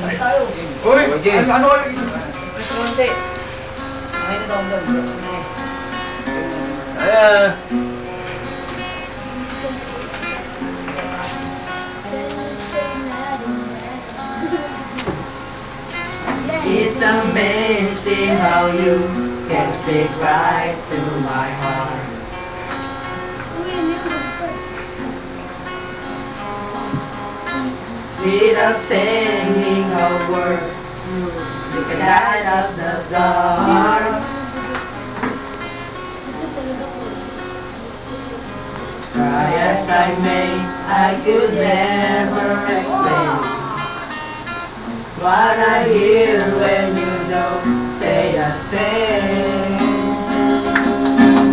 Ay tayo. Uy! Ano ka lagi? Konti. Ay, nadomdom. Ayan. It's amazing how you can speak right to my heart. Without saying a word, you can light up the dark. Try as I may, I could never explain what I hear when you don't say a thing.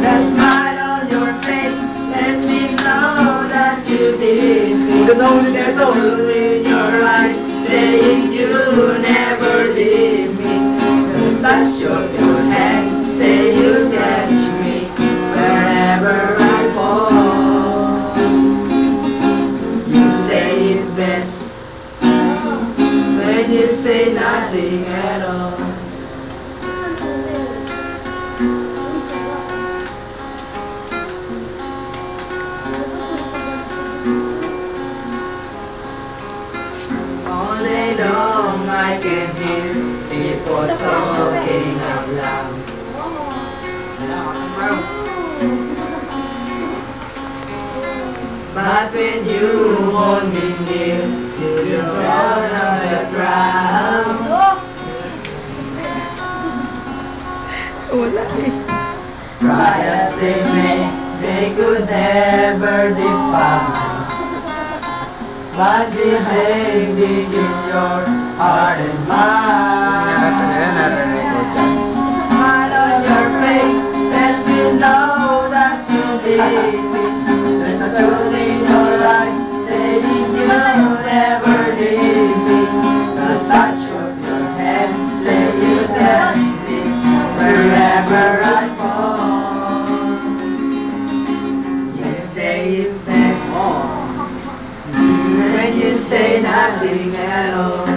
The smile on your face lets me know that you did me. The truth in your eyes saying you never leave me. The touch of your hand say you catch me wherever I fall. You say it best when you say nothing at all. All day long I can hear people talking out loud. But when you hold me near, you drown on the ground. Try as they may, they could never define what's the same deep in your heart and mind. Smile on your face, let me know that you need me. There's a truth in your eyes saying you never leave me. The touch of your hand say you catch me wherever I fall. You say it best when you say nothing at all.